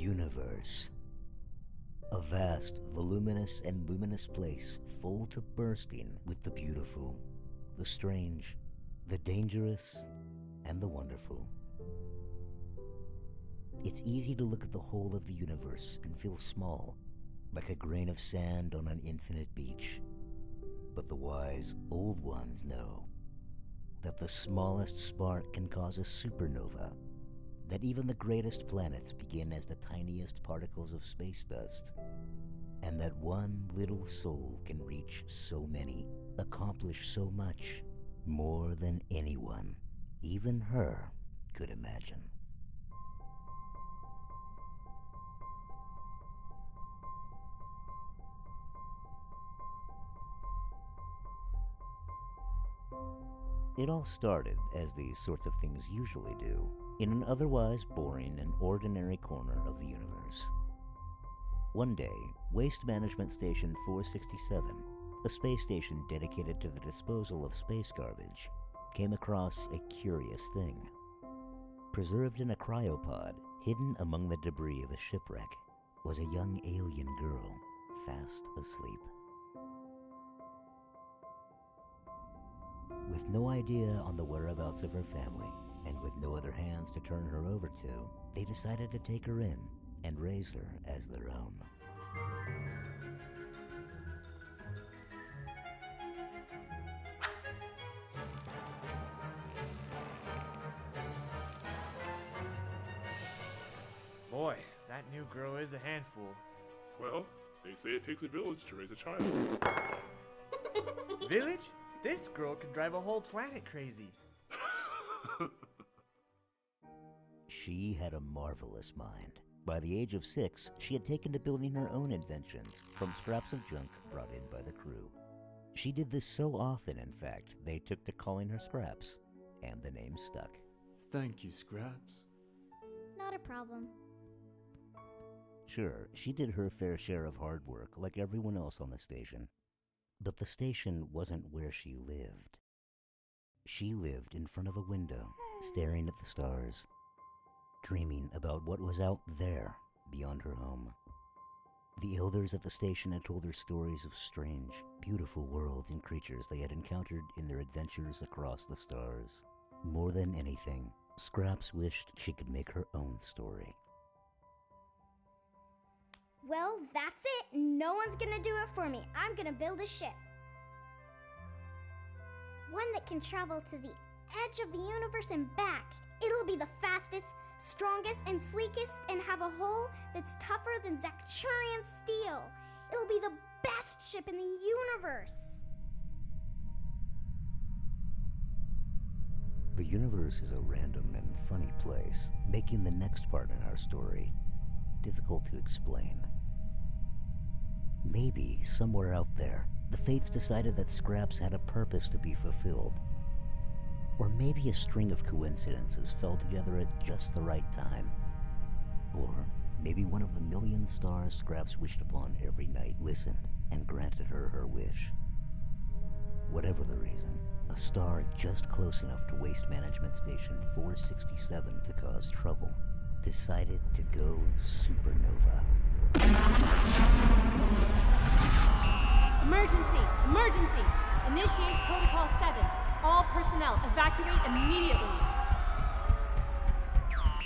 universe. A vast, voluminous, and luminous place full to bursting with the beautiful, the strange, the dangerous, and the wonderful. It's easy to look at the whole of the universe and feel small, like a grain of sand on an infinite beach. But the wise old ones know that the smallest spark can cause a supernova, that even the greatest planets begin as the tiniest particles of space dust, and that one little soul can reach so many, accomplish so much, more than anyone, even her, could imagine. It all started, as these sorts of things usually do, in an otherwise boring and ordinary corner of the universe. One day, Waste Management Station 467, a space station dedicated to the disposal of space garbage, came across a curious thing. Preserved in a cryopod, hidden among the debris of a shipwreck, was a young alien girl, fast asleep. With no idea on the whereabouts of her family, and with no other hands to turn her over to, they decided to take her in and raise her as their own. Boy, that new girl is a handful. Well, they say it takes a village to raise a child. Village? This girl could drive a whole planet crazy. She had a marvelous mind. By the age of 6, she had taken to building her own inventions from scraps of junk brought in by the crew. She did this so often, in fact, they took to calling her Scraps, and the name stuck. Thank you, Scraps. Not a problem. Sure, she did her fair share of hard work like everyone else on the station. But the station wasn't where she lived. She lived in front of a window, staring at the stars, dreaming about what was out there beyond her home. The elders at the station had told her stories of strange, beautiful worlds and creatures they had encountered in their adventures across the stars. More than anything, Scraps wished she could make her own story. Well, that's it. No one's gonna do it for me. I'm gonna build a ship. One that can travel to the edge of the universe and back. It'll be the fastest, strongest, and sleekest, and have a hull that's tougher than Zakchurian steel. It'll be the best ship in the universe. The universe is a random and funny place, making the next part in our story difficult to explain. Maybe, somewhere out there, the fates decided that Scraps had a purpose to be fulfilled. Or maybe a string of coincidences fell together at just the right time. Or maybe one of the million stars Scraps wished upon every night listened and granted her her wish. Whatever the reason, a star just close enough to Waste Management Station 467 to cause trouble decided to go supernova. Emergency! Emergency! Initiate Protocol 7. All personnel evacuate immediately.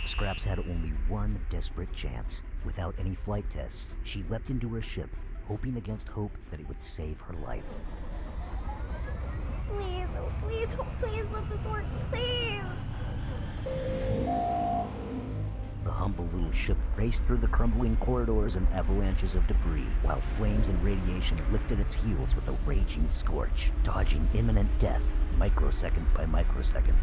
Scraps had only one desperate chance. Without any flight tests, she leapt into her ship, hoping against hope that it would save her life. Please, oh please, oh please, let this work, please. The humble little ship raced through the crumbling corridors and avalanches of debris, while flames and radiation licked at its heels with a raging scorch, dodging imminent death microsecond by microsecond.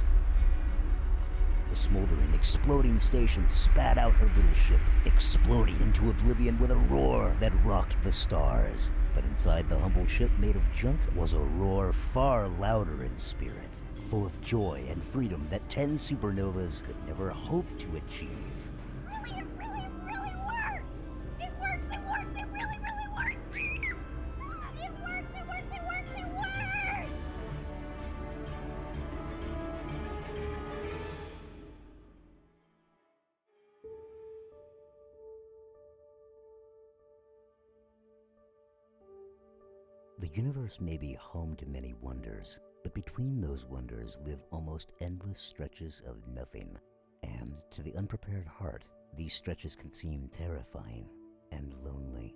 The smoldering, exploding station spat out her little ship, exploding into oblivion with a roar that rocked the stars. But inside the humble ship made of junk was a roar far louder in spirit, full of joy and freedom that 10 supernovas could never hope to achieve. It really works! It works, it works, it really works! It works, it works, it works, it works! universe may be home to many wonders, but between those wonders live almost endless stretches of nothing. And to the unprepared heart, these stretches can seem terrifying and lonely.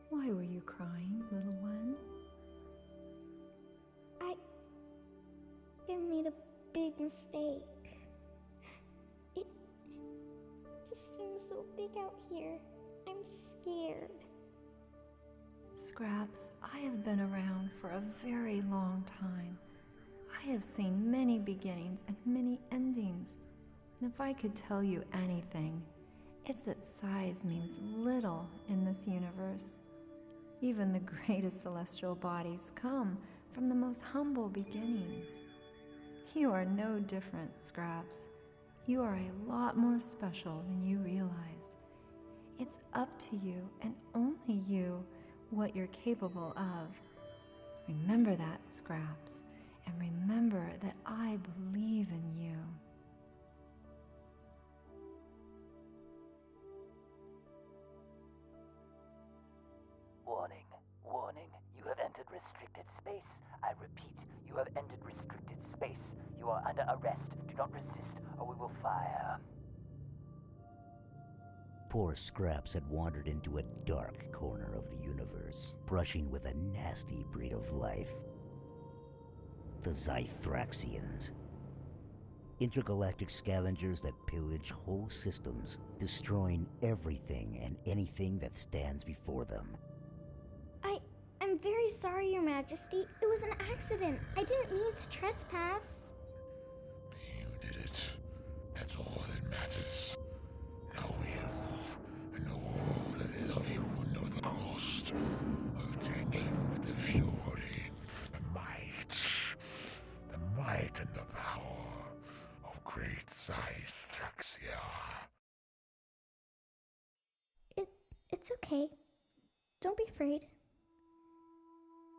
Why were you crying, little one? I made a big mistake. It just seems so big out here. I'm scared. Scraps, I have been around for a very long time. I have seen many beginnings and many endings. And if I could tell you anything, it's that size means little in this universe. Even the greatest celestial bodies come from the most humble beginnings. You are no different, Scraps. You are a lot more special than you realize. It's up to you, and only you, what you're capable of. Remember that, Scraps, and remember that I believe in you. Warning, warning, you have entered restricted space. I repeat, you have entered restricted space. You are under arrest. Do not resist, or we will fire. Poor Scraps had wandered into a dark corner of the universe, brushing with a nasty breed of life. The Zythraxians. Intergalactic scavengers that pillage whole systems, destroying everything and anything that stands before them. I'm very sorry, Your Majesty. It was an accident. I didn't mean to trespass. You did it. That's all that matters. Know you, and all that love you will know the cost of tangling with the fury, the might and the power of great Zythraxia. It's okay. Don't be afraid.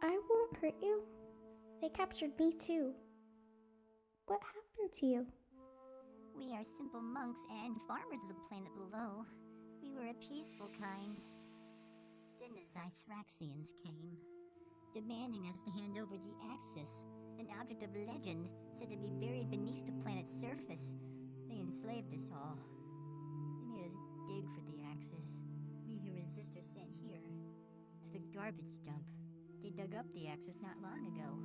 I won't hurt you. They captured me too. What happened to you? We are simple monks and farmers of the planet below. We were a peaceful kind. Then the Zythraxians came, demanding us to hand over the Axis, an object of legend said to be buried beneath the planet's surface. They enslaved us all. They made us dig for the Axis. We who resist are sent here, to the garbage dump. They dug up the Axis not long ago,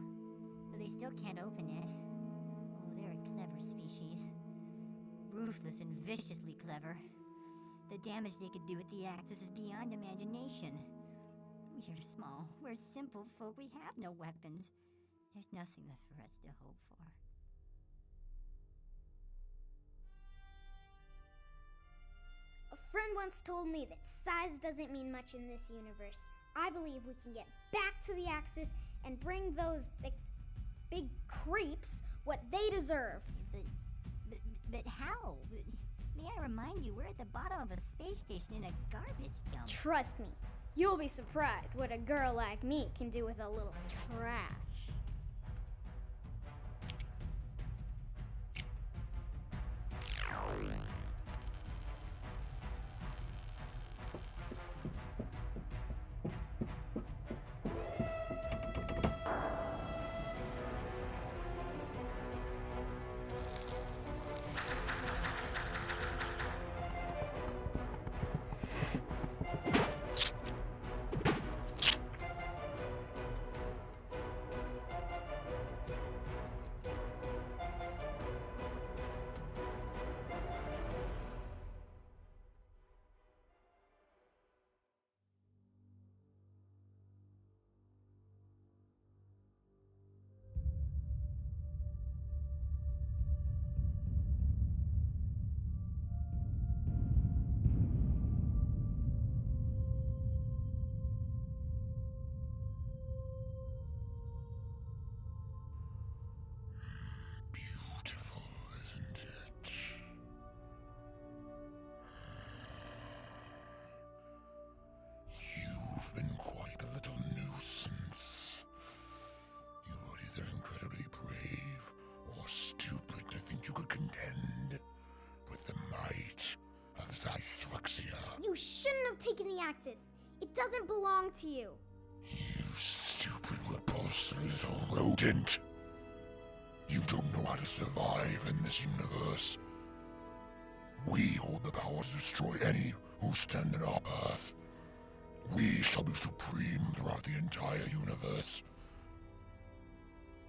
though they still can't open it. Oh, they're a clever species. Ruthless and viciously clever. The damage they could do with the Axis is beyond imagination. We are small. We're simple folk. We have no weapons. There's nothing left for us to hope for. A friend once told me that size doesn't mean much in this universe. I believe we can get back to the Axis and bring those big creeps what they deserve. But how? May I remind you, we're at the bottom of a space station in a garbage dump. Trust me, you'll be surprised what a girl like me can do with a little trash. could contend with the might of Zythruxia. You shouldn't have taken the Axis. It doesn't belong to you. You stupid, repulsive little rodent. You don't know how to survive in this universe. We hold the power to destroy any who stand in our path. We shall be supreme throughout the entire universe.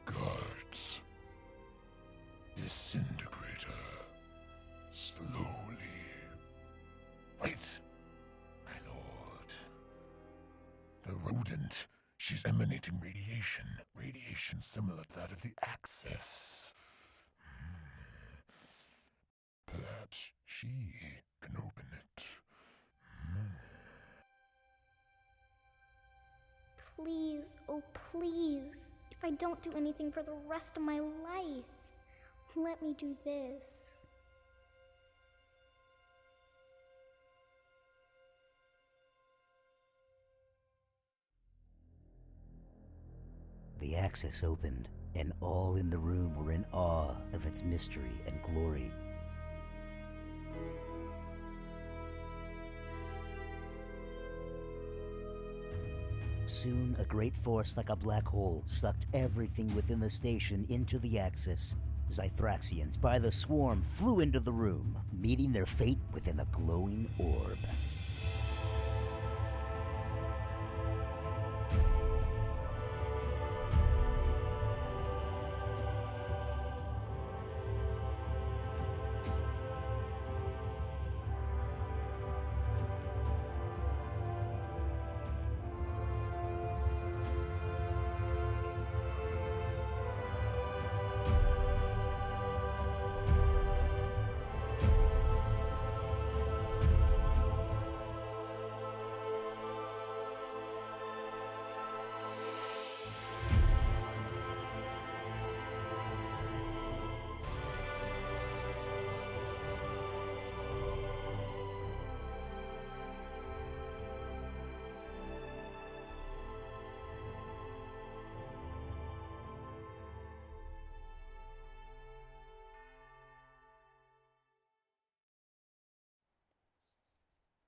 Guards. Disintegrate her. Slowly. Wait, my lord. The rodent, she's emanating radiation. Radiation similar to that of the Axis. Perhaps she can open it. Please, oh please, if I don't do anything for the rest of my life, let me do this. The Axis opened, and all in the room were in awe of its mystery and glory. Soon, a great force like a black hole sucked everything within the station into the Axis. Zythraxians by the swarm flew into the room, meeting their fate within a glowing orb.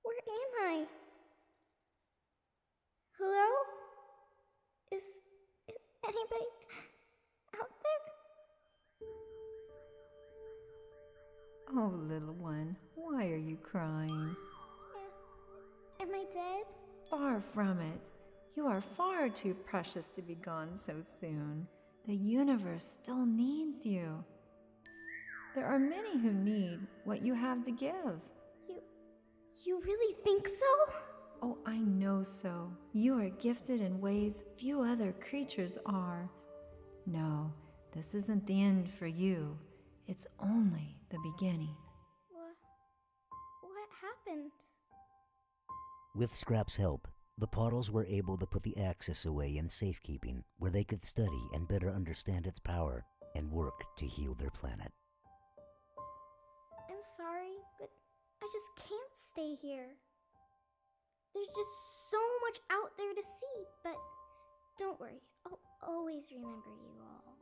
Where am I? Hello? Is anybody out there? Oh, little one, why are you crying? Am I dead? Far from it. You are far too precious to be gone so soon. The universe still needs you. There are many who need what you have to give. You really think so? Oh, I know so. You are gifted in ways few other creatures are. No, this isn't the end for you. It's only the beginning. What happened? With Scrap's help, the Pottles were able to put the Axis away in safekeeping, where they could study and better understand its power and work to heal their planet. I'm sorry, but I just can't stay here. There's just so much out there to see, but don't worry, I'll always remember you all.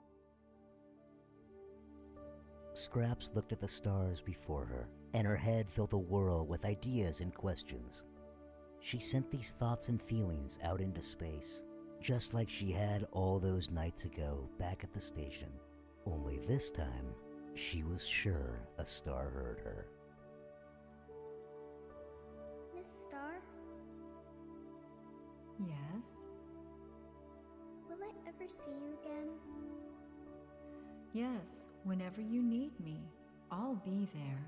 Scraps looked at the stars before her, and her head filled a whirl with ideas and questions. She sent these thoughts and feelings out into space, just like she had all those nights ago back at the station. Only this time, she was sure a star heard her. Miss Star, Yes? will I ever see you again? Yes, whenever you need me, I'll be there.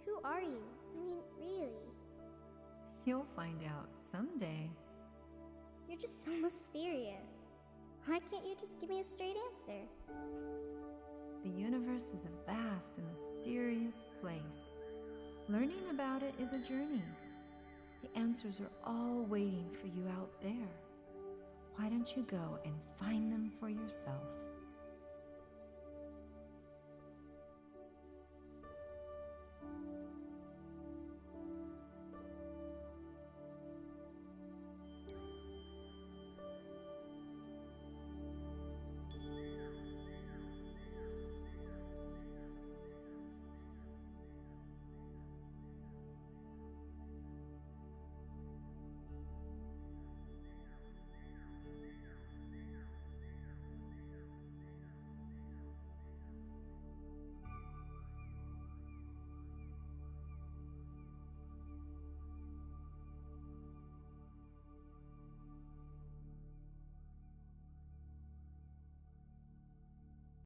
Who are you? I mean, really? You'll find out someday. You're just so mysterious. Why can't you just give me a straight answer? The universe is a vast and mysterious place. Learning about it is a journey. The answers are all waiting for you out there. Why don't you go and find them for yourself?